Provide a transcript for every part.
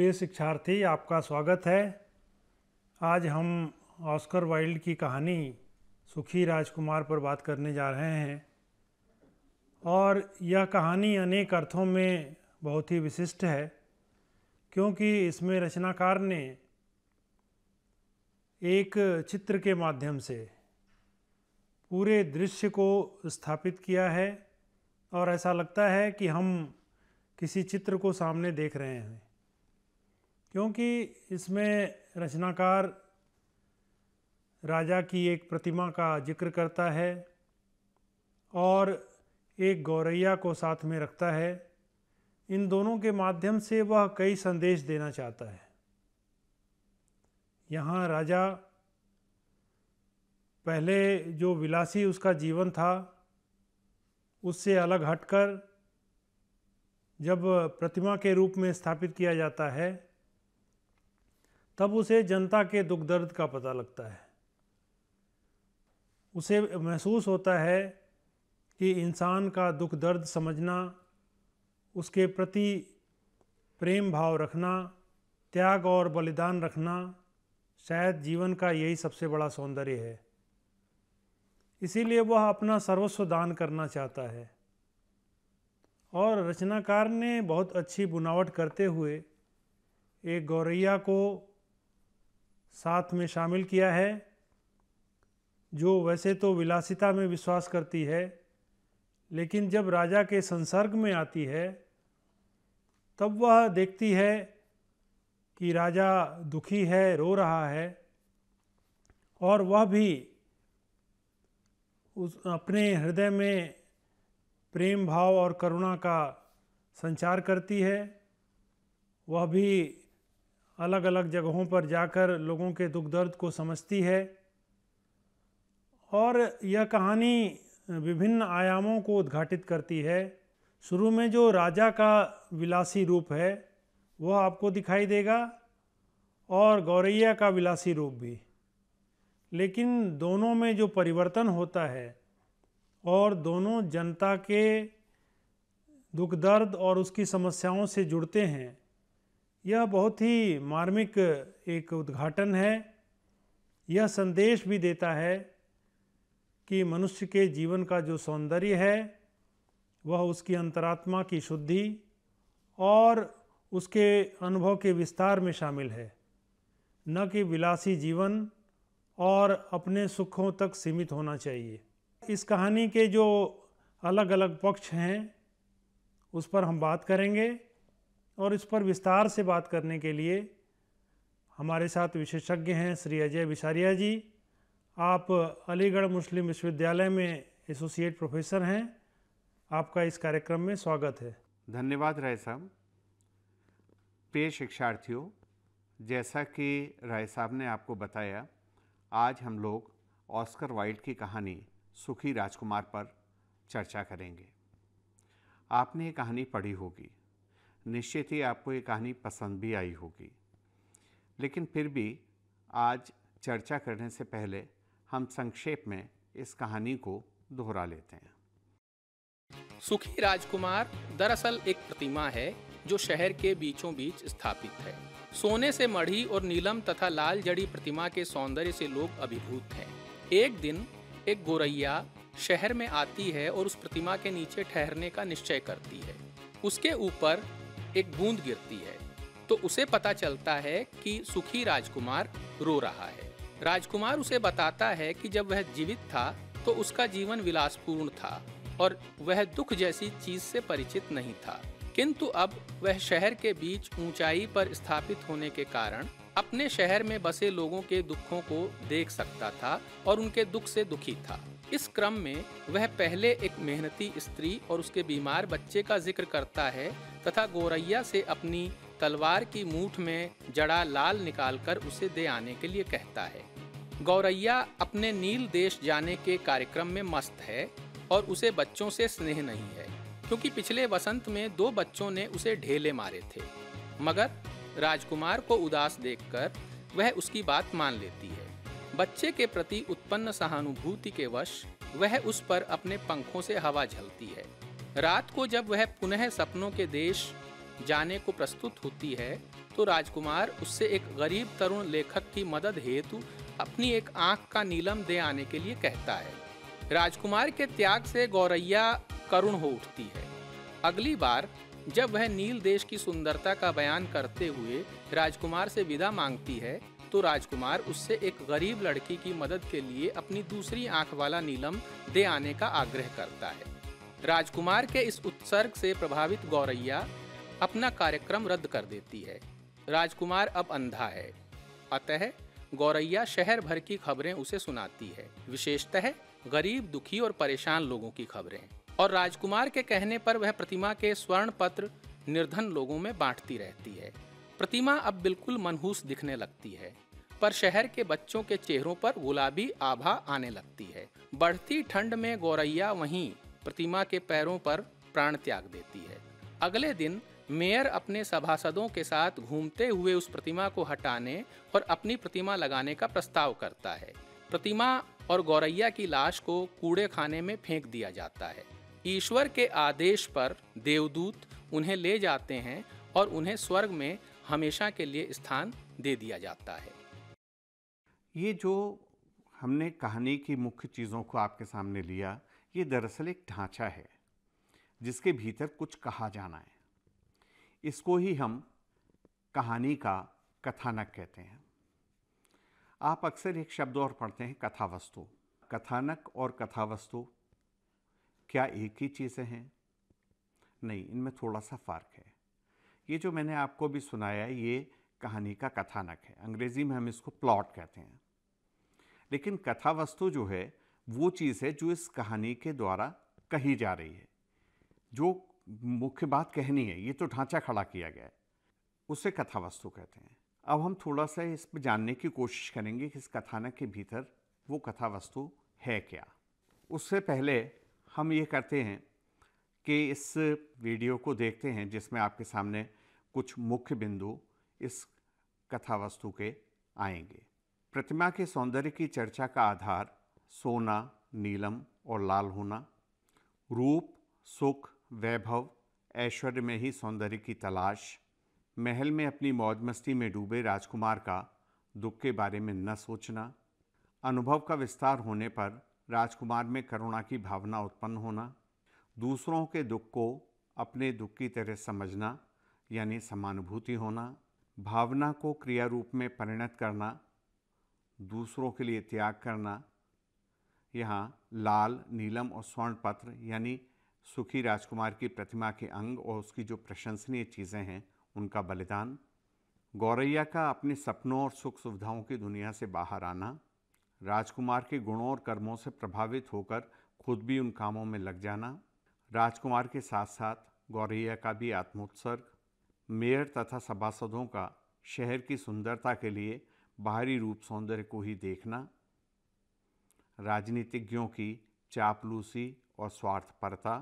प्रिय शिक्षार्थी, आपका स्वागत है। आज हम ऑस्कर वाइल्ड की कहानी सुखी राजकुमार पर बात करने जा रहे हैं और यह कहानी अनेक अर्थों में बहुत ही विशिष्ट है, क्योंकि इसमें रचनाकार ने एक चित्र के माध्यम से पूरे दृश्य को स्थापित किया है और ऐसा लगता है कि हम किसी चित्र को सामने देख रहे हैं, क्योंकि इसमें रचनाकार राजा की एक प्रतिमा का जिक्र करता है और एक गौरैया को साथ में रखता है। इन दोनों के माध्यम से वह कई संदेश देना चाहता है। यहाँ राजा पहले जो विलासी उसका जीवन था उससे अलग हटकर जब प्रतिमा के रूप में स्थापित किया जाता है तब उसे जनता के दुख दर्द का पता लगता है। उसे महसूस होता है कि इंसान का दुख दर्द समझना, उसके प्रति प्रेम भाव रखना, त्याग और बलिदान रखना शायद जीवन का यही सबसे बड़ा सौंदर्य है। इसीलिए वह अपना सर्वस्व दान करना चाहता है और रचनाकार ने बहुत अच्छी बुनावट करते हुए एक गौरैया को साथ में शामिल किया है, जो वैसे तो विलासिता में विश्वास करती है, लेकिन जब राजा के संसर्ग में आती है तब वह देखती है कि राजा दुखी है, रो रहा है और वह भी उस अपने हृदय में प्रेम भाव और करुणा का संचार करती है। वह भी अलग अलग जगहों पर जाकर लोगों के दुख दर्द को समझती है और यह कहानी विभिन्न आयामों को उद्घाटित करती है। शुरू में जो राजा का विलासी रूप है वह आपको दिखाई देगा और गौरैया का विलासी रूप भी, लेकिन दोनों में जो परिवर्तन होता है और दोनों जनता के दुख दर्द और उसकी समस्याओं से जुड़ते हैं, यह बहुत ही मार्मिक एक उद्घाटन है। यह संदेश भी देता है कि मनुष्य के जीवन का जो सौंदर्य है वह उसकी अंतरात्मा की शुद्धि और उसके अनुभव के विस्तार में शामिल है, न कि विलासी जीवन और अपने सुखों तक सीमित होना चाहिए। इस कहानी के जो अलग अलग पक्ष हैं उस पर हम बात करेंगे और इस पर विस्तार से बात करने के लिए हमारे साथ विशेषज्ञ हैं श्री अजय विसारिया जी। आप अलीगढ़ मुस्लिम विश्वविद्यालय में एसोसिएट प्रोफेसर हैं। आपका इस कार्यक्रम में स्वागत है। धन्यवाद राय साहब। प्रिय शिक्षार्थियों, जैसा कि राय साहब ने आपको बताया, आज हम लोग ऑस्कर वाइल्ड की कहानी सुखी राजकुमार पर चर्चा करेंगे। आपने ये कहानी पढ़ी होगी, निश्चित ही आपको ये कहानी पसंद भी आई होगी, लेकिन फिर भी आज चर्चा करने से पहले हम संक्षेप में इस कहानी को दोहरा लेते हैं। सुखी राजकुमार दरअसल एक प्रतिमा है जो शहर के बीचों बीच स्थापित है। सोने से मढ़ी और नीलम तथा लाल जड़ी प्रतिमा के सौंदर्य से लोग अभिभूत हैं। एक दिन एक गौरैया शहर में आती है और उस प्रतिमा के नीचे ठहरने का निश्चय करती है। उसके ऊपर एक बूंद गिरती है तो उसे पता चलता है कि सुखी राजकुमार रो रहा है। राजकुमार उसे बताता है कि जब वह जीवित था तो उसका जीवन विलासपूर्ण था और वह दुख जैसी चीज से परिचित नहीं था, किंतु अब वह शहर के बीच ऊंचाई पर स्थापित होने के कारण अपने शहर में बसे लोगों के दुखों को देख सकता था और उनके दुख से दुखी था। इस क्रम में वह पहले एक मेहनती स्त्री और उसके बीमार बच्चे का जिक्र करता है तथा गौरैया से अपनी तलवार की मूठ में जड़ा लाल निकालकर उसे दे आने के लिए कहता है। गौरैया अपने नील देश जाने के कार्यक्रम में मस्त है और उसे बच्चों से स्नेह नहीं है, क्योंकि पिछले वसंत में 2 बच्चों ने उसे ढेले मारे थे। मगर राजकुमार को उदास देखकर वह उसकी बात मान लेती है। बच्चे के प्रति उत्पन्न सहानुभूति के वश वह उस पर अपने पंखों से हवा झलती है। रात को जब वह पुनः सपनों के देश जाने को प्रस्तुत होती है तो राजकुमार उससे एक गरीब तरुण लेखक की मदद हेतु अपनी एक आंख का नीलम दे आने के लिए कहता है। राजकुमार के त्याग से गौरैया करुण हो उठती है। अगली बार जब वह नील देश की सुंदरता का बयान करते हुए राजकुमार से विदा मांगती है तो राजकुमार उससे एक गरीब लड़की की मदद के लिए अपनी दूसरी आंख वाला नीलम दे आने का आग्रह करता है। राजकुमार के इस उत्सर्ग से प्रभावित गौरैया अपना कार्यक्रम रद्द कर देती है। राजकुमार अब अंधा है, अतः गौरैया शहर भर की खबरें उसे सुनाती है, विशेषतः गरीब, दुखी और परेशान लोगों की खबरें। और राजकुमार के कहने पर वह प्रतिमा के स्वर्ण पत्र निर्धन लोगों में बांटती रहती है। प्रतिमा अब बिल्कुल मनहूस दिखने लगती है, पर शहर के बच्चों के चेहरों पर गुलाबी आभा आने लगती है। बढ़ती ठंड में गौरैया वहीं प्रतिमा के पैरों पर प्राण त्याग देती है। अगले दिन मेयर अपने सभासदों के साथ घूमते हुए उस प्रतिमा को हटाने और अपनी प्रतिमा लगाने का प्रस्ताव करता है। प्रतिमा और गौरैया की लाश को कूड़े खाने में फेंक दिया जाता है। ईश्वर के आदेश पर देवदूत उन्हें ले जाते हैं और उन्हें स्वर्ग में हमेशा के लिए स्थान दे दिया जाता है। ये जो हमने कहानी की मुख्य चीज़ों को आपके सामने लिया, ये दरअसल एक ढांचा है जिसके भीतर कुछ कहा जाना है। इसको ही हम कहानी का कथानक कहते हैं। आप अक्सर एक शब्द और पढ़ते हैं, कथावस्तु। कथानक और कथावस्तु क्या एक ही चीज़ें हैं? नहीं, इनमें थोड़ा सा फ़र्क है। ये जो मैंने आपको भी सुनाया, ये कहानी का कथानक है। अंग्रेज़ी में हम इसको प्लॉट कहते हैं। लेकिन कथावस्तु जो है वो चीज़ है जो इस कहानी के द्वारा कही जा रही है, जो मुख्य बात कहनी है। ये तो ढांचा खड़ा किया गया है, उसे कथावस्तु कहते हैं। अब हम थोड़ा सा इस पर जानने की कोशिश करेंगे कि इस कथानक के भीतर वो कथावस्तु है क्या। उससे पहले हम ये करते हैं कि इस वीडियो को देखते हैं जिसमें आपके सामने कुछ मुख्य बिंदु इस कथावस्तु के आएंगे। प्रतिमा के सौंदर्य की चर्चा का आधार सोना, नीलम और लाल होना, रूप, सुख, वैभव, ऐश्वर्य में ही सौंदर्य की तलाश, महल में अपनी मौज मस्ती में डूबे राजकुमार का दुख के बारे में न सोचना, अनुभव का विस्तार होने पर राजकुमार में करुणा की भावना उत्पन्न होना, दूसरों के दुख को अपने दुख की तरह समझना यानी समानुभूति होना, भावना को क्रिया रूप में परिणत करना, दूसरों के लिए त्याग करना। यहाँ लाल, नीलम और स्वर्ण पत्र यानी सुखी राजकुमार की प्रतिमा के अंग और उसकी जो प्रशंसनीय चीज़ें हैं उनका बलिदान, गौरैया का अपने सपनों और सुख सुविधाओं की दुनिया से बाहर आना, राजकुमार के गुणों और कर्मों से प्रभावित होकर खुद भी उन कामों में लग जाना, राजकुमार के साथ साथ गौरैया का भी आत्मोत्सर्ग, मेयर तथा सभासदों का शहर की सुंदरता के लिए बाहरी रूप सौंदर्य को ही देखना, राजनीतिज्ञों की चापलूसी और स्वार्थपरता,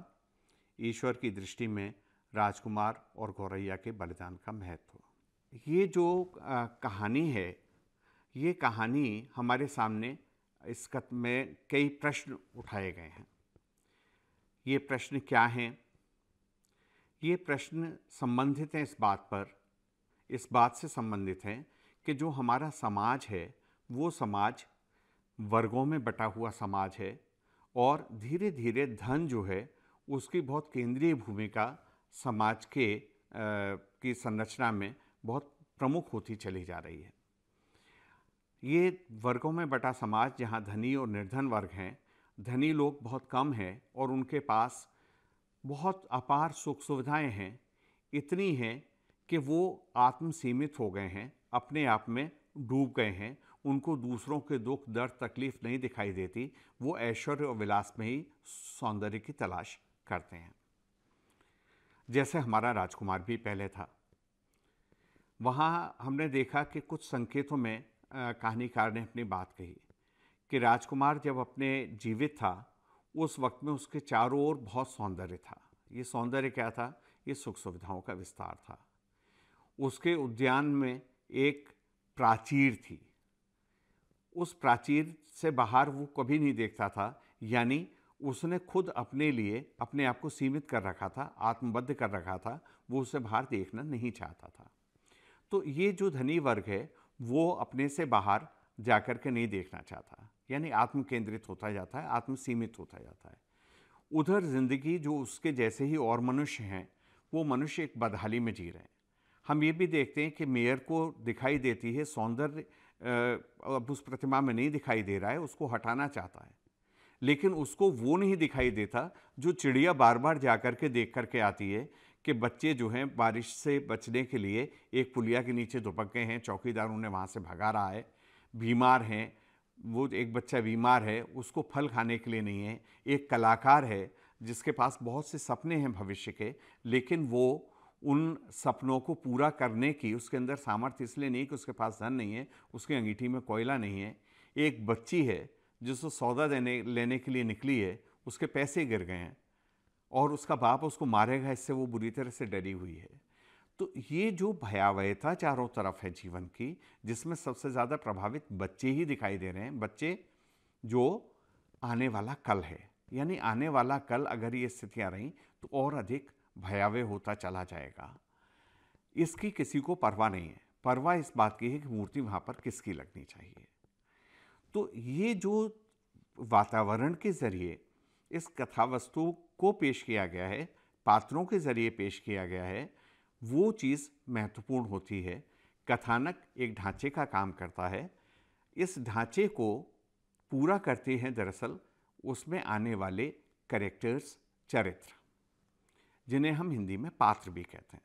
ईश्वर की दृष्टि में राजकुमार और गौरैया के बलिदान का महत्व। ये जो कहानी है, ये कहानी हमारे सामने इस कथन में कई प्रश्न उठाए गए हैं। ये प्रश्न क्या हैं? ये प्रश्न संबंधित हैं इस बात से संबंधित हैं कि जो हमारा समाज है वो समाज वर्गों में बटा हुआ समाज है और धीरे धीरे धन जो है उसकी बहुत केंद्रीय भूमिका समाज की संरचना में बहुत प्रमुख होती चली जा रही है। ये वर्गों में बटा समाज जहाँ धनी और निर्धन वर्ग हैं, धनी लोग बहुत कम हैं और उनके पास बहुत अपार सुख सुविधाएं हैं, इतनी हैं कि वो आत्म सीमित हो गए हैं, अपने आप में डूब गए हैं। उनको दूसरों के दुख, दर्द, तकलीफ नहीं दिखाई देती। वो ऐश्वर्य और विलास में ही सौंदर्य की तलाश करते हैं। जैसे हमारा राजकुमार भी पहले था। वहाँ हमने देखा कि कुछ संकेतों में कहानीकार ने अपनी बात कही कि राजकुमार जब अपने जीवित था उस वक्त में उसके चारों ओर बहुत सौंदर्य था। ये सौंदर्य क्या था? ये सुख सुविधाओं का विस्तार था। उसके उद्यान में एक प्राचीर थी, उस प्राचीर से बाहर वो कभी नहीं देखता था, यानी उसने खुद अपने लिए अपने आप को सीमित कर रखा था, आत्मबद्ध कर रखा था। वो उससे बाहर देखना नहीं चाहता था। तो ये जो धनी वर्ग है वो अपने से बाहर जाकर के नहीं देखना चाहता, यानी आत्म केंद्रित होता जाता है, आत्म सीमित होता जाता है। उधर जिंदगी जो उसके जैसे ही और मनुष्य हैं, वो मनुष्य एक बदहाली में जी रहे हैं। हम ये भी देखते हैं कि मेयर को दिखाई देती है सौंदर्य अब उस प्रतिमा में नहीं दिखाई दे रहा है, उसको हटाना चाहता है, लेकिन उसको वो नहीं दिखाई देता जो चिड़िया बार बार जाकर के देख करके आती है कि बच्चे जो हैं बारिश से बचने के लिए एक पुलिया के नीचे दुबक गए हैं, चौकीदार उन्हें वहाँ से भगा रहा है, बीमार हैं, वो एक बच्चा बीमार है, उसको फल खाने के लिए नहीं है, एक कलाकार है जिसके पास बहुत से सपने हैं भविष्य के, लेकिन वो उन सपनों को पूरा करने की उसके अंदर सामर्थ्य इसलिए नहीं कि उसके पास धन नहीं है, उसकी अंगीठी में कोयला नहीं है। एक बच्ची है जिसको सौदा लेने के लिए निकली है, उसके पैसे गिर गए हैं और उसका बाप उसको मारेगा, इससे वो बुरी तरह से डरी हुई है। तो ये जो भयावहता चारों तरफ है जीवन की, जिसमें सबसे ज़्यादा प्रभावित बच्चे ही दिखाई दे रहे हैं, बच्चे जो आने वाला कल है, यानी आने वाला कल अगर ये स्थितियाँ रहीं तो और अधिक भयावह होता चला जाएगा। इसकी किसी को परवाह नहीं है, परवाह इस बात की है कि मूर्ति वहाँ पर किसकी लगनी चाहिए। तो ये जो वातावरण के ज़रिए इस कथा वस्तु को पेश किया गया है, पात्रों के ज़रिए पेश किया गया है, वो चीज़ महत्वपूर्ण होती है। कथानक एक ढांचे का काम करता है, इस ढांचे को पूरा करते हैं दरअसल उसमें आने वाले कैरेक्टर्स, चरित्र, जिन्हें हम हिंदी में पात्र भी कहते हैं।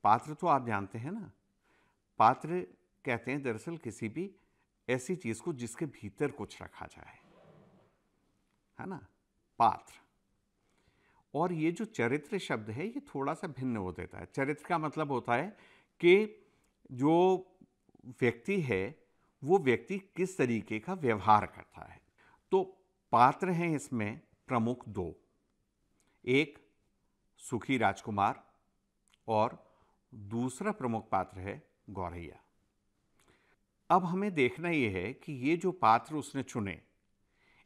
पात्र तो आप जानते हैं ना, पात्र कहते हैं दरअसल किसी भी ऐसी चीज़ को जिसके भीतर कुछ रखा जाए, है ना, पात्र। और ये जो चरित्र शब्द है ये थोड़ा सा भिन्न हो देता है। चरित्र का मतलब होता है कि जो व्यक्ति है वो व्यक्ति किस तरीके का व्यवहार करता है। तो पात्र हैं इसमें प्रमुख दो, एक सुखी राजकुमार और दूसरा प्रमुख पात्र है गौरैया। अब हमें देखना यह है कि ये जो पात्र उसने चुने,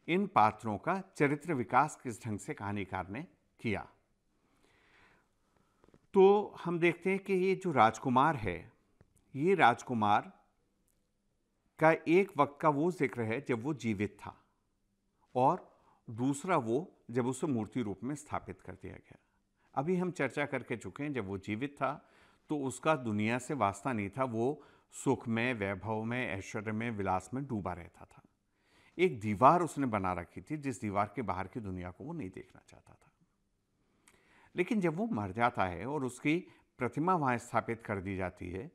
इन पात्रों का चरित्र विकास किस ढंग से कहानीकार ने किया। तो हम देखते हैं कि ये जो राजकुमार है, ये राजकुमार का एक वक्त का वो जिक्र है जब वो जीवित था, और दूसरा वो जब उसे मूर्ति रूप में स्थापित कर दिया गया। अभी हम चर्चा करके चुके हैं, जब वो जीवित था तो उसका दुनिया से वास्ता नहीं था, वो सुख में, वैभव में, ऐश्वर्य में, विलास में डूबा रहता था। एक दीवार उसने बना रखी थी जिस दीवार के बाहर की दुनिया को वो नहीं देखना चाहता था। लेकिन जब वो मर जाता है और उसकी प्रतिमा वहाँ स्थापित कर दी जाती है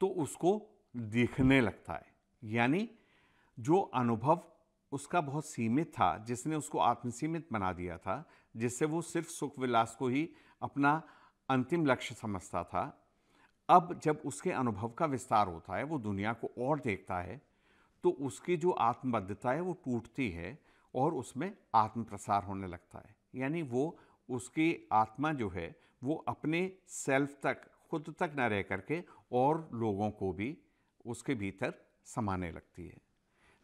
तो उसको दिखने लगता है, यानी जो अनुभव उसका बहुत सीमित था, जिसने उसको आत्मसीमित बना दिया था, जिससे वो सिर्फ सुख विलास को ही अपना अंतिम लक्ष्य समझता था, अब जब उसके अनुभव का विस्तार होता है, वो दुनिया को और देखता है, तो उसकी जो आत्मबद्धता है वो टूटती है और उसमें आत्म प्रसार होने लगता है। यानी वो उसकी आत्मा जो है वो अपने सेल्फ तक, खुद तक न रह करके और लोगों को भी उसके भीतर समाने लगती है,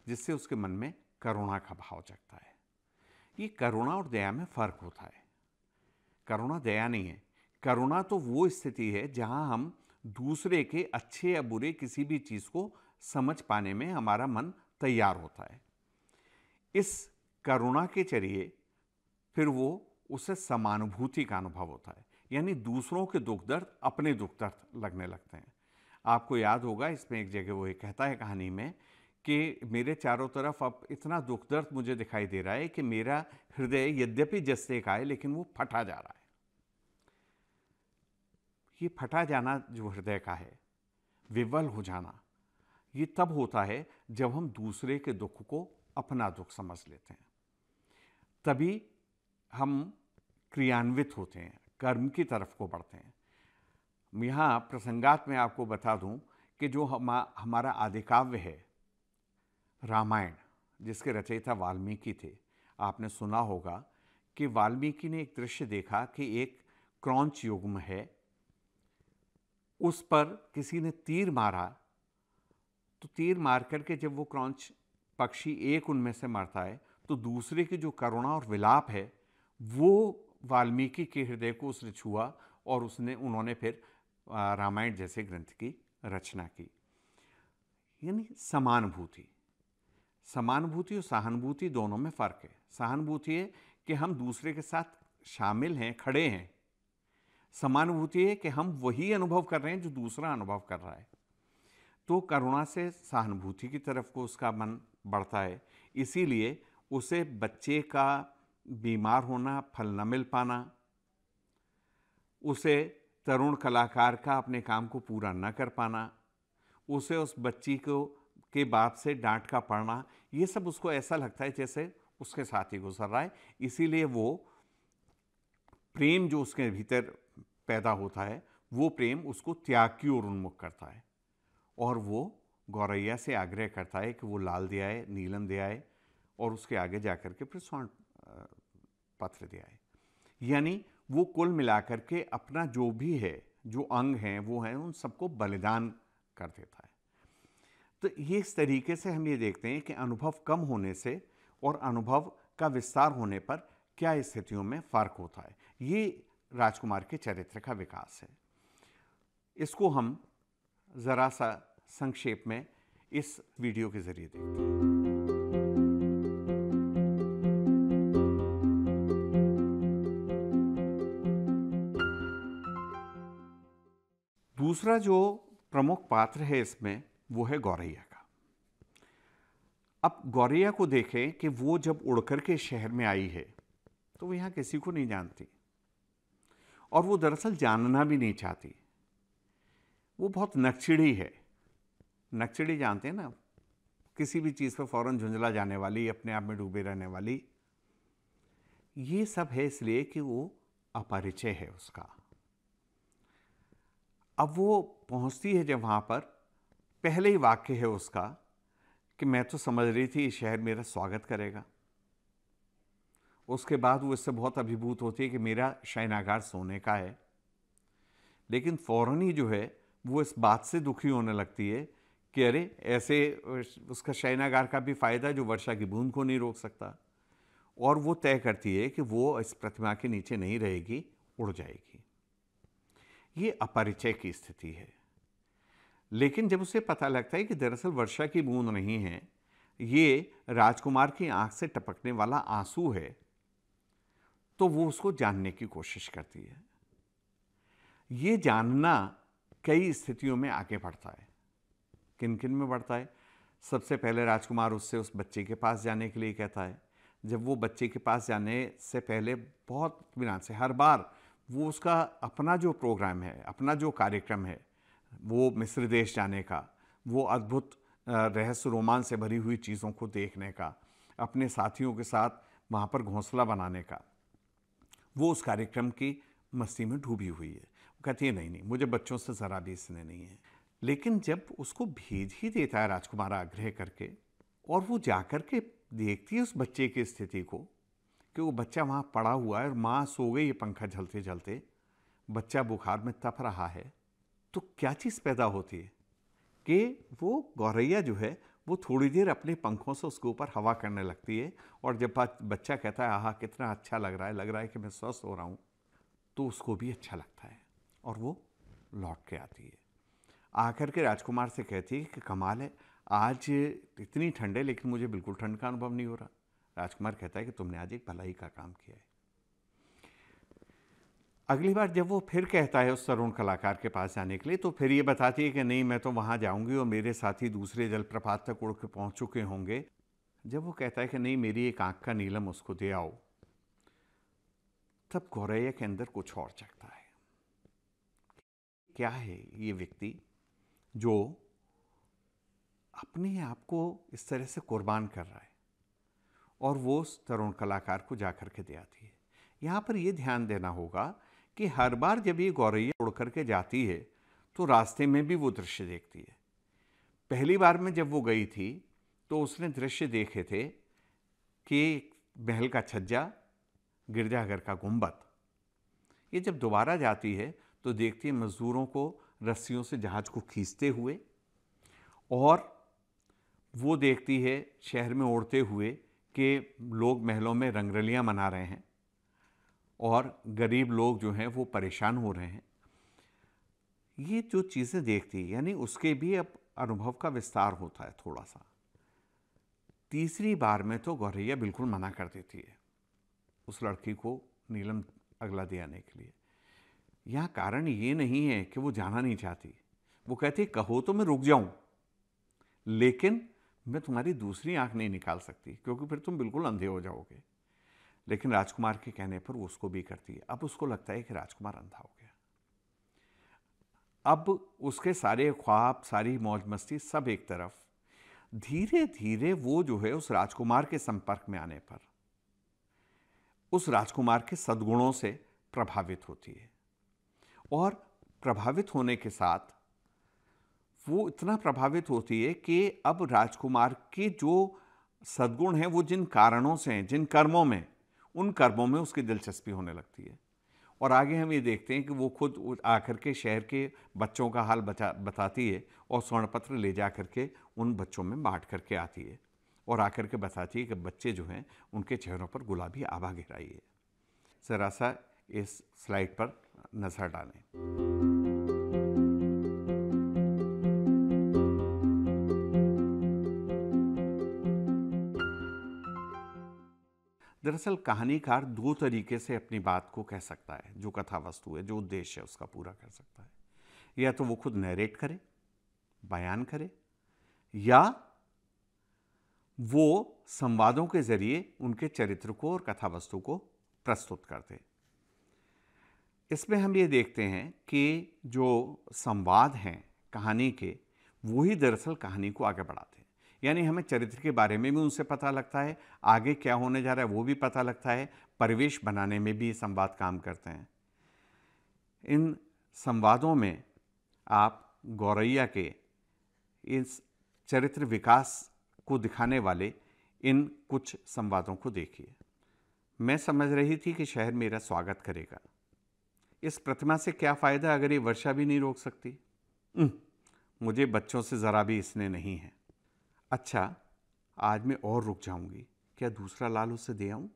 जिससे उसके मन में करुणा का भाव जगता है। ये करुणा और दया में फ़र्क होता है। करुणा दया नहीं है। करुणा तो वो स्थिति है जहाँ हम दूसरे के अच्छे या बुरे किसी भी चीज़ को समझ पाने में हमारा मन तैयार होता है। इस करुणा के जरिए फिर वो उसे समानुभूति का अनुभव होता है, यानी दूसरों के दुख दर्द अपने दुख दर्द लगने लगते हैं। आपको याद होगा इसमें एक जगह वो ये कहता है कहानी में कि मेरे चारों तरफ अब इतना दुख दर्द मुझे दिखाई दे रहा है कि मेरा हृदय यद्यपि जस्ते का है लेकिन वो फटा जा रहा है। ये फटा जाना जो हृदय का है, विवल हो जाना, ये तब होता है जब हम दूसरे के दुख को अपना दुख समझ लेते हैं। तभी हम क्रियान्वित होते हैं, कर्म की तरफ को बढ़ते हैं। यहाँ प्रसंगात में आपको बता दूं कि जो हमारा आदिकाव्य है रामायण, जिसके रचयिता वाल्मीकि थे, आपने सुना होगा कि वाल्मीकि ने एक दृश्य देखा कि एक क्रौंच युग्म है, उस पर किसी ने तीर मारा, तो तीर मार करके जब वो क्रौंच पक्षी एक उनमें से मरता है तो दूसरे की जो करुणा और विलाप है वो वाल्मीकि के हृदय को उसने छुआ और उन्होंने फिर रामायण जैसे ग्रंथ की रचना की। यानी समानुभूति। समानुभूति और सहानुभूति दोनों में फ़र्क है। सहानुभूति है कि हम दूसरे के साथ शामिल हैं, खड़े हैं। समानुभूति है कि हम वही अनुभव कर रहे हैं जो दूसरा अनुभव कर रहा है। तो करुणा से सहानुभूति की तरफ को उसका मन बढ़ता है। इसीलिए उसे बच्चे का बीमार होना, फल न मिल पाना, उसे तरुण कलाकार का अपने काम को पूरा न कर पाना, उसे उस बच्ची को के बाप से डांट का पड़ना, ये सब उसको ऐसा लगता है जैसे उसके साथ ही गुजर रहा है। इसीलिए वो प्रेम जो उसके भीतर पैदा होता है, वो प्रेम उसको त्याग की ओर उन्मुख करता है और वो गौरैया से आग्रह करता है कि वो लाल दे आए, नीलम दे आए और उसके आगे जाकर के फिर स्वर्ण पत्र दे आए। यानी वो कुल मिलाकर के अपना जो भी है, जो अंग हैं वो हैं, उन सबको बलिदान कर देता है। तो ये इस तरीके से हम ये देखते हैं कि अनुभव कम होने से और अनुभव का विस्तार होने पर क्या स्थितियों में फ़र्क होता है। ये राजकुमार के चरित्र का विकास है। इसको हम ज़रा सा संक्षेप में इस वीडियो के ज़रिए देखते हैं। दूसरा जो प्रमुख पात्र है इसमें वो है गौरैया का। अब गौरैया को देखें कि वो जब उड़कर के शहर में आई है तो वो यहाँ किसी को नहीं जानती और वो दरअसल जानना भी नहीं चाहती। वो बहुत नकचिड़ी है। नकचिड़ी जानते हैं ना, किसी भी चीज़ पर फौरन झुंझला जाने वाली, अपने आप में डूबे रहने वाली। ये सब है इसलिए कि वो अपरिचय है उसका। अब वो पहुंचती है जब वहाँ पर, पहले ही वाक्य है उसका कि मैं तो समझ रही थी ये शहर मेरा स्वागत करेगा। उसके बाद वो इससे बहुत अभिभूत होती है कि मेरा शयनागार सोने का है। लेकिन फौरन ही जो है वो इस बात से दुखी होने लगती है कि अरे ऐसे उसका शयनागार का भी फ़ायदा जो वर्षा की बूंद को नहीं रोक सकता। और वो तय करती है कि वो इस प्रतिमा के नीचे नहीं रहेगी, उड़ जाएगी। ये अपरिचय की स्थिति है। लेकिन जब उसे पता लगता है कि दरअसल वर्षा की बूंद नहीं है, ये राजकुमार की आंख से टपकने वाला आंसू है, तो वो उसको जानने की कोशिश करती है। ये जानना कई स्थितियों में आगे बढ़ता है। किन किन में बढ़ता है? सबसे पहले राजकुमार उससे उस बच्चे के पास जाने के लिए कहता है। जब वो बच्चे के पास जाने से पहले बहुत इत्मीनान से हर बार वो उसका अपना जो प्रोग्राम है, अपना जो कार्यक्रम है, वो मिस्र देश जाने का, वो अद्भुत रहस्य रोमांच से भरी हुई चीज़ों को देखने का, अपने साथियों के साथ वहाँ पर घोंसला बनाने का, वो उस कार्यक्रम की मस्ती में डूबी हुई है। वो कहती है नहीं, मुझे बच्चों से ज़रा भी स्नेह नहीं है। लेकिन जब उसको भेज ही देता है राजकुमार आग्रह करके, और वो जाकर के देखती है उस बच्चे की स्थिति को कि वो बच्चा वहाँ पड़ा हुआ है और माँ सो गई है पंखा झलते झलते, बच्चा बुखार में तप रहा है, तो क्या चीज़ पैदा होती है कि वो गौरैया जो है वो थोड़ी देर अपने पंखों से उसके ऊपर हवा करने लगती है। और जब बच्चा कहता है आहा कितना अच्छा लग रहा है कि मैं स्वस्थ हो रहा हूँ, तो उसको भी अच्छा लगता है और वो लौट के आती है। आकर के राजकुमार से कहती है कि कमाल है, आज इतनी ठंड है लेकिन मुझे बिल्कुल ठंड का अनुभव नहीं हो रहा। राजकुमार कहता है कि तुमने आज एक भलाई का काम किया है। अगली बार जब वो फिर कहता है उस तरुण कलाकार के पास जाने के लिए, तो फिर ये बताती है कि नहीं, मैं तो वहाँ जाऊँगी और मेरे साथी दूसरे जलप्रपात तक उड़ के पहुँच चुके होंगे। जब वो कहता है कि नहीं, मेरी एक आँख का नीलम उसको दे आओ, तब गौरैया के अंदर कुछ और जगता है। क्या है ये व्यक्ति जो अपने आप को इस तरह से कुर्बान कर रहा है और वो उस तरुण कलाकार को जाकर के दे आती है। यहाँ पर ये ध्यान देना होगा कि हर बार जब ये गौरैया उड़ करके जाती है तो रास्ते में भी वो दृश्य देखती है। पहली बार में जब वो गई थी तो उसने दृश्य देखे थे कि महल का छज्जा, गिरजाघर का गुंबद। ये जब दोबारा जाती है तो देखती है मजदूरों को रस्सियों से जहाज को खींचते हुए, और वो देखती है शहर में उड़ते हुए कि लोग महलों में रंगरलियां मना रहे हैं और गरीब लोग जो हैं वो परेशान हो रहे हैं। ये जो चीज़ें देखती, यानी उसके भी अब अनुभव का विस्तार होता है थोड़ा सा। तीसरी बार में तो गौरैया बिल्कुल मना कर देती है उस लड़की को नीलम अगला दे आने के लिए। यहाँ कारण ये नहीं है कि वो जाना नहीं चाहती, वो कहती कहो तो मैं रुक जाऊं, लेकिन मैं तुम्हारी दूसरी आंख नहीं निकाल सकती क्योंकि फिर तुम बिल्कुल अंधे हो जाओगे। लेकिन राजकुमार के कहने पर वो उसको भी करती है। अब उसको लगता है कि राजकुमार अंधा हो गया। अब उसके सारे ख्वाब, सारी मौज मस्ती सब एक तरफ। धीरे धीरे वो जो है उस राजकुमार के संपर्क में आने पर उस राजकुमार के सद्गुणों से प्रभावित होती है, और प्रभावित होने के साथ वो इतना प्रभावित होती है कि अब राजकुमार के जो सद्गुण हैं वो जिन कारणों से हैं, जिन कर्मों में, उन कर्मों में उसकी दिलचस्पी होने लगती है। और आगे हम ये देखते हैं कि वो खुद आकर के शहर के बच्चों का हाल बताती है और स्वर्णपत्र ले जा करके उन बच्चों में बांट करके आती है और आकर के बताती है कि बच्चे जो हैं उनके चेहरों पर गुलाबी आभा घेराई है। ज़रा सा इस स्लाइड पर नज़र डालें। दरअसल कहानीकार दो तरीके से अपनी बात को कह सकता है। जो कथा वस्तु है, जो उद्देश्य है, उसका पूरा कर सकता है। या तो वो खुद नरेट करे, बयान करे, या वो संवादों के जरिए उनके चरित्र को और कथा वस्तु को प्रस्तुत करते। इसमें हम ये देखते हैं कि जो संवाद हैं कहानी के, वही दरअसल कहानी को आगे बढ़ाते हैं। यानी हमें चरित्र के बारे में भी उनसे पता लगता है, आगे क्या होने जा रहा है वो भी पता लगता है, परिवेश बनाने में भी संवाद काम करते हैं। इन संवादों में आप गौरैया के इस चरित्र विकास को दिखाने वाले इन कुछ संवादों को देखिए। मैं समझ रही थी कि शहर मेरा स्वागत करेगा। इस प्रतिमा से क्या फ़ायदा अगर ये वर्षा भी नहीं रोक सकती। मुझे बच्चों से ज़रा भी स्नेह नहीं है। अच्छा, आज मैं और रुक जाऊंगी, क्या दूसरा लाल उसे दे आऊं?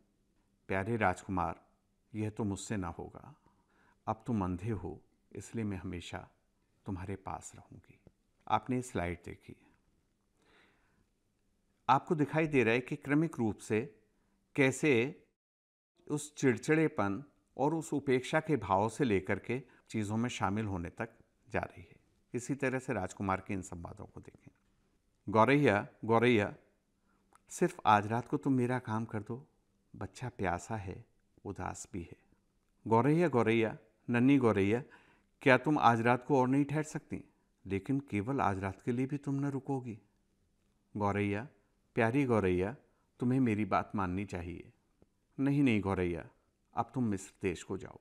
प्यारे राजकुमार, यह तो मुझसे ना होगा। अब तुम अंधे हो, इसलिए मैं हमेशा तुम्हारे पास रहूंगी। आपने स्लाइड देखी, आपको दिखाई दे रहा है कि क्रमिक रूप से कैसे उस चिड़चिड़ेपन और उस उपेक्षा के भाव से लेकर के चीज़ों में शामिल होने तक जा रही है। इसी तरह से राजकुमार के इन संवादों को देखें। गौरैया, गौरैया, सिर्फ आज रात को तुम मेरा काम कर दो, बच्चा प्यासा है, उदास भी है। गौरैया, गौरैया, नन्ही गौरैया, क्या तुम आज रात को और नहीं ठहर सकती? लेकिन केवल आज रात के लिए भी तुम न रुकोगी। गौरैया, प्यारी गौरैया, तुम्हें मेरी बात माननी चाहिए। नहीं नहीं गौरैया, अब तुम मिस्र देश को जाओ।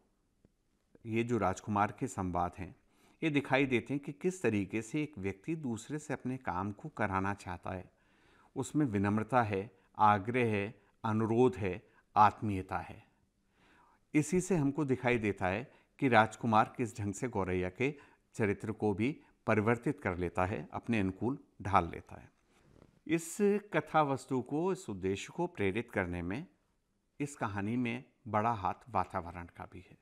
ये जो राजकुमार के संवाद हैं, ये दिखाई देते हैं कि किस तरीके से एक व्यक्ति दूसरे से अपने काम को कराना चाहता है। उसमें विनम्रता है, आग्रह है, अनुरोध है, आत्मीयता है। इसी से हमको दिखाई देता है कि राजकुमार किस ढंग से गौरैया के चरित्र को भी परिवर्तित कर लेता है, अपने अनुकूल ढाल लेता है। इस कथा वस्तु को, इस उद्देश्य को प्रेरित करने में इस कहानी में बड़ा हाथ वातावरण का भी है।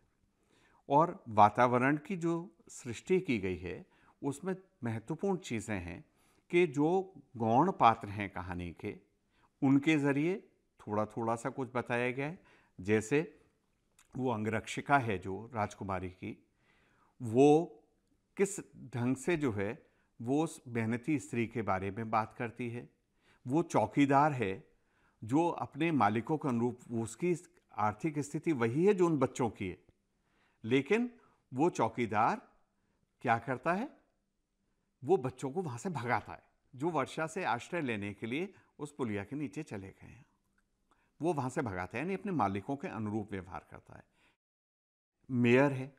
और वातावरण की जो सृष्टि की गई है उसमें महत्वपूर्ण चीज़ें हैं कि जो गौण पात्र हैं कहानी के, उनके ज़रिए थोड़ा थोड़ा सा कुछ बताया गया है। जैसे वो अंगरक्षिका है जो राजकुमारी की, वो किस ढंग से जो है वो उस मेहनती स्त्री के बारे में बात करती है। वो चौकीदार है जो अपने मालिकों के अनुरूप, उसकी आर्थिक स्थिति वही है जो उन बच्चों की है, लेकिन वो चौकीदार क्या करता है, वो बच्चों को वहाँ से भगाता है जो वर्षा से आश्रय लेने के लिए उस पुलिया के नीचे चले गए हैं। वो वहाँ से भगाता है, यानी अपने मालिकों के अनुरूप व्यवहार करता है। मेयर है,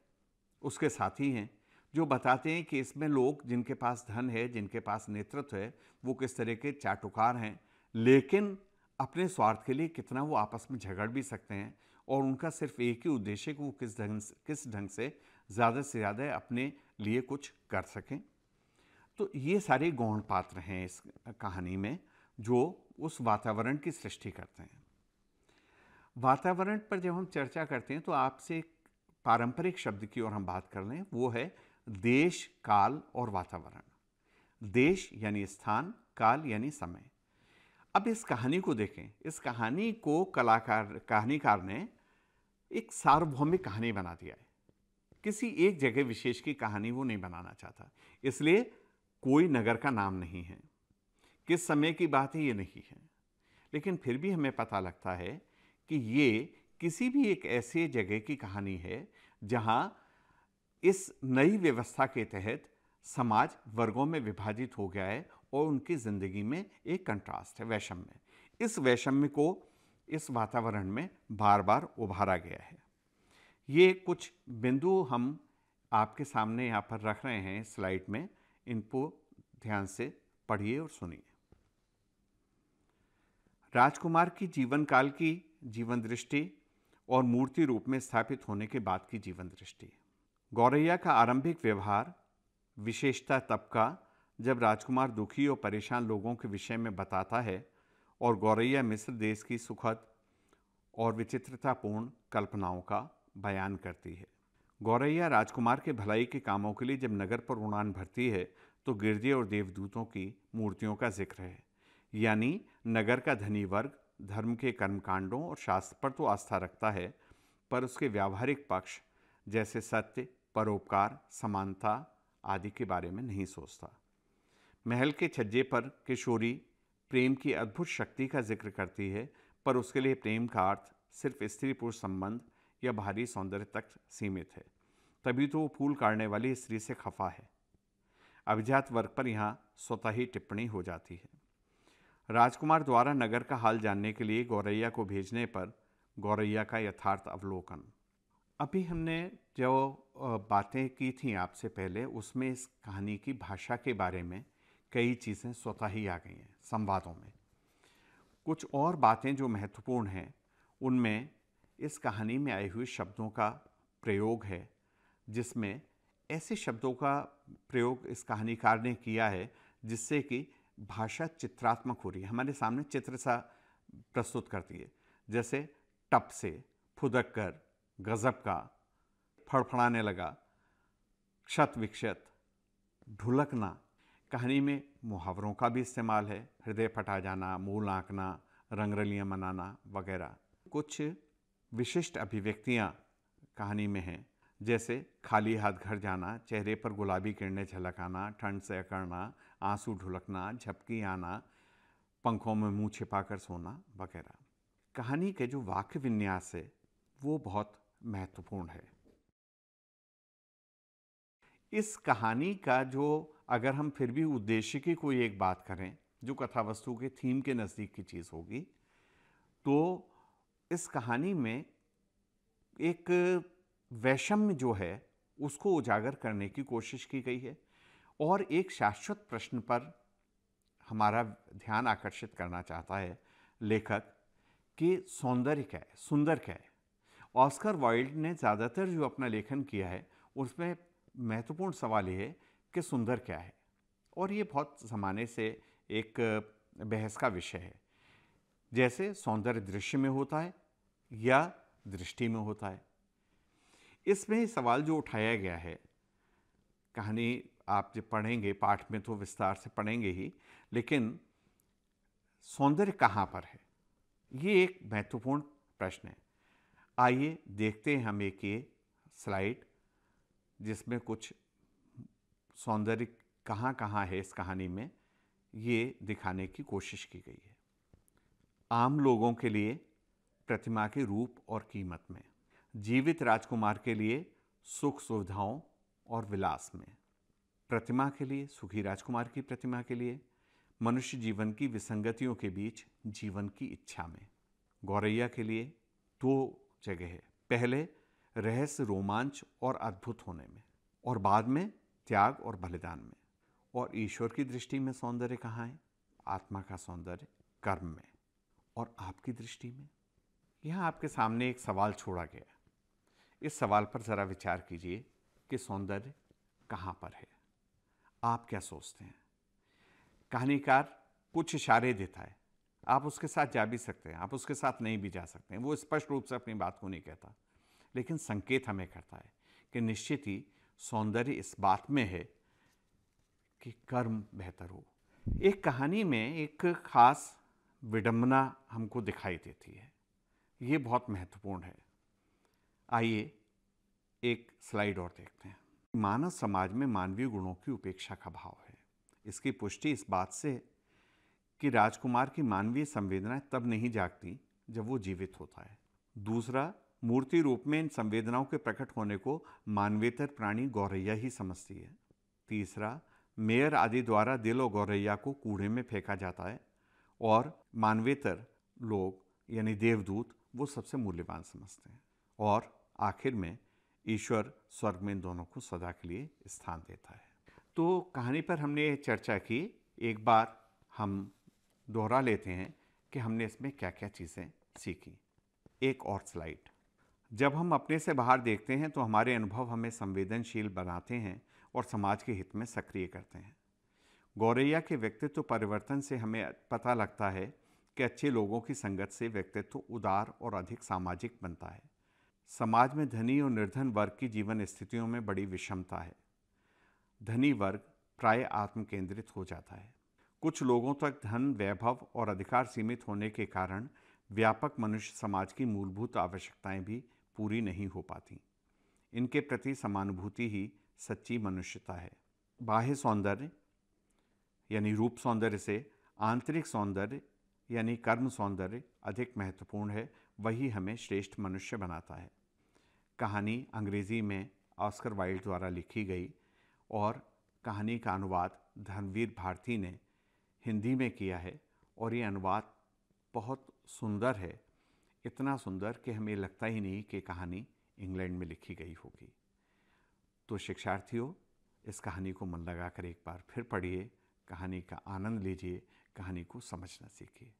उसके साथी हैं जो बताते हैं कि इसमें लोग जिनके पास धन है, जिनके पास नेतृत्व है, वो किस तरह के चाटुकार हैं, लेकिन अपने स्वार्थ के लिए कितना वो आपस में झगड़ भी सकते हैं। और उनका सिर्फ एक ही उद्देश्य है कि वो किस ढंग से ज़्यादा अपने लिए कुछ कर सकें। तो ये सारे गौण पात्र हैं इस कहानी में जो उस वातावरण की सृष्टि करते हैं। वातावरण पर जब हम चर्चा करते हैं तो आपसे एक पारंपरिक शब्द की ओर हम बात कर लें, वो है देश, काल और वातावरण। देश यानी स्थान, काल यानी समय। अब इस कहानी को देखें। इस कहानी को कहानीकार ने एक सार्वभौमिक कहानी बना दिया है। किसी एक जगह विशेष की कहानी वो नहीं बनाना चाहता। इसलिए कोई नगर का नाम नहीं है, किस समय की बात है ये नहीं है, लेकिन फिर भी हमें पता लगता है कि ये किसी भी एक ऐसे जगह की कहानी है जहां इस नई व्यवस्था के तहत समाज वर्गों में विभाजित हो गया है और उनकी जिंदगी में एक कंट्रास्ट है, वैषम्य। इस वैषम्य को इस वातावरण में बार बार उभारा गया है। ये कुछ बिंदु हम आपके सामने यहाँ पर रख रहे हैं स्लाइड में, इनको ध्यान से पढ़िए और सुनिए। राजकुमार की जीवन काल की जीवन दृष्टि और मूर्ति रूप में स्थापित होने के बाद की जीवन दृष्टि। गौरैया का आरंभिक व्यवहार विशेषता तब का जब राजकुमार दुखी और परेशान लोगों के विषय में बताता है और गौरैया मिस्र देश की सुखद और विचित्रतापूर्ण कल्पनाओं का बयान करती है। गौरैया राजकुमार के भलाई के कामों के लिए जब नगर पर उड़ान भरती है तो गिरजे और देवदूतों की मूर्तियों का जिक्र है। यानी नगर का धनी वर्ग धर्म के कर्मकांडों और शास्त्र पर तो आस्था रखता है, पर उसके व्यावहारिक पक्ष जैसे सत्य, परोपकार, समानता आदि के बारे में नहीं सोचता। महल के छज्जे पर किशोरी प्रेम की अद्भुत शक्ति का जिक्र करती है, पर उसके लिए प्रेम का अर्थ सिर्फ स्त्री पुरुष संबंध या बाहरी सौंदर्य तक सीमित है। तभी तो वो फूल काटने वाली स्त्री से खफा है। अभिजात वर्ग पर यहाँ स्वतः ही टिप्पणी हो जाती है। राजकुमार द्वारा नगर का हाल जानने के लिए गौरैया को भेजने पर गौरैया का यथार्थ अवलोकन। अभी हमने जो बातें की थी आपसे पहले, उसमें इस कहानी की भाषा के बारे में कई चीज़ें स्वतः ही आ गई हैं संवादों में। कुछ और बातें जो महत्वपूर्ण हैं उनमें इस कहानी में आए हुए शब्दों का प्रयोग है, जिसमें ऐसे शब्दों का प्रयोग इस कहानीकार ने किया है जिससे कि भाषा चित्रात्मक हो रही है, हमारे सामने चित्र सा प्रस्तुत करती है। जैसे टप से, फुदक कर, गजब का, फड़फड़ाने लगा, क्षत विक्षत, ढुलकना। कहानी में मुहावरों का भी इस्तेमाल है, हृदय फटा जाना, मुंह आंकना, रंगरलियां मनाना वगैरह। कुछ विशिष्ट अभिव्यक्तियां कहानी में हैं, जैसे खाली हाथ घर जाना, चेहरे पर गुलाबी किरणें झलकाना, ठंड से अकड़ना, आंसू ढुलकना, झपकी आना, पंखों में मुंह छिपाकर सोना वगैरह। कहानी के जो वाक्य विन्यास है वो बहुत महत्वपूर्ण है। इस कहानी का जो, अगर हम फिर भी उद्देश्य की कोई एक बात करें जो कथा वस्तु के थीम के नज़दीक की चीज़ होगी, तो इस कहानी में एक वैषम्य जो है उसको उजागर करने की कोशिश की गई है और एक शाश्वत प्रश्न पर हमारा ध्यान आकर्षित करना चाहता है लेखक कि सौंदर्य क्या है, सुंदर क्या है। ऑस्कर वाइल्ड ने ज़्यादातर जो अपना लेखन किया है उसमें महत्वपूर्ण सवाल ये है कि सुंदर क्या है, और ये बहुत ज़माने से एक बहस का विषय है। जैसे सौंदर्य दृश्य में होता है या दृष्टि में होता है। इसमें सवाल जो उठाया गया है, कहानी आप जब पढ़ेंगे पाठ में तो विस्तार से पढ़ेंगे ही, लेकिन सौंदर्य कहाँ पर है, ये एक महत्वपूर्ण प्रश्न है। आइए देखते हैं हम एक ये स्लाइड जिसमें कुछ सौंदर्य कहाँ कहाँ है इस कहानी में, ये दिखाने की कोशिश की गई है। आम लोगों के लिए प्रतिमा के रूप और कीमत में, जीवित राजकुमार के लिए सुख सुविधाओं और विलास में, प्रतिमा के लिए, सुखी राजकुमार की प्रतिमा के लिए मनुष्य जीवन की विसंगतियों के बीच जीवन की इच्छा में। गौरैया के लिए दो जगह है, पहले रहस्य, रोमांच और अद्भुत होने में, और बाद में त्याग और बलिदान में। और ईश्वर की दृष्टि में सौंदर्य कहाँ है? आत्मा का सौंदर्य कर्म में। और आपकी दृष्टि में? यहाँ आपके सामने एक सवाल छोड़ा गया। इस सवाल पर ज़रा विचार कीजिए कि सौंदर्य कहाँ पर है। आप क्या सोचते हैं? कहानीकार कुछ इशारे देता है, आप उसके साथ जा भी सकते हैं, आप उसके साथ नहीं भी जा सकते हैं। वो स्पष्ट रूप से अपनी बात को नहीं कहता, लेकिन संकेत हमें करता है कि निश्चित ही सौंदर्य इस बात में है कि कर्म बेहतर हो। एक कहानी में एक खास विडंबना हमको दिखाई देती है, ये बहुत महत्वपूर्ण है। आइए एक स्लाइड और देखते हैं। मानव समाज में मानवीय गुणों की उपेक्षा का भाव है। इसकी पुष्टि इस बात से कि राजकुमार की मानवीय संवेदनाएं तब नहीं जागती जब वो जीवित होता है। दूसरा, मूर्ति रूप में इन संवेदनाओं के प्रकट होने को मानवेतर प्राणी गौरैया ही समझती है। तीसरा, मेयर आदि द्वारा दिल और गौरैया को कूड़े में फेंका जाता है और मानवेतर लोग यानी देवदूत वो सबसे मूल्यवान समझते हैं। और आखिर में ईश्वर स्वर्ग में इन दोनों को सदा के लिए स्थान देता है। तो कहानी पर हमने चर्चा की, एक बार हम दोहरा लेते हैं कि हमने इसमें क्या क्या चीज़ें सीखी। एक और स्लाइड। जब हम अपने से बाहर देखते हैं तो हमारे अनुभव हमें संवेदनशील बनाते हैं और समाज के हित में सक्रिय करते हैं। गौरैया के व्यक्तित्व परिवर्तन से हमें पता लगता है कि अच्छे लोगों की संगत से व्यक्तित्व उदार और अधिक सामाजिक बनता है। समाज में धनी और निर्धन वर्ग की जीवन स्थितियों में बड़ी विषमता है। धनी वर्ग प्राय आत्म केंद्रित हो जाता है। कुछ लोगों तक धन, वैभव और अधिकार सीमित होने के कारण व्यापक मनुष्य समाज की मूलभूत आवश्यकताएं भी पूरी नहीं हो पाती। इनके प्रति समानुभूति ही सच्ची मनुष्यता है। बाह्य सौंदर्य यानी रूप सौंदर्य से आंतरिक सौंदर्य यानी कर्म सौंदर्य अधिक महत्वपूर्ण है, वही हमें श्रेष्ठ मनुष्य बनाता है। कहानी अंग्रेजी में ऑस्कर वाइल्ड द्वारा लिखी गई और कहानी का अनुवाद धर्मवीर भारती ने हिंदी में किया है और ये अनुवाद बहुत सुंदर है, इतना सुंदर कि हमें लगता ही नहीं कि कहानी इंग्लैंड में लिखी गई होगी। तो शिक्षार्थियों, इस कहानी को मन लगाकर एक बार फिर पढ़िए, कहानी का आनंद लीजिए, कहानी को समझना सीखिए।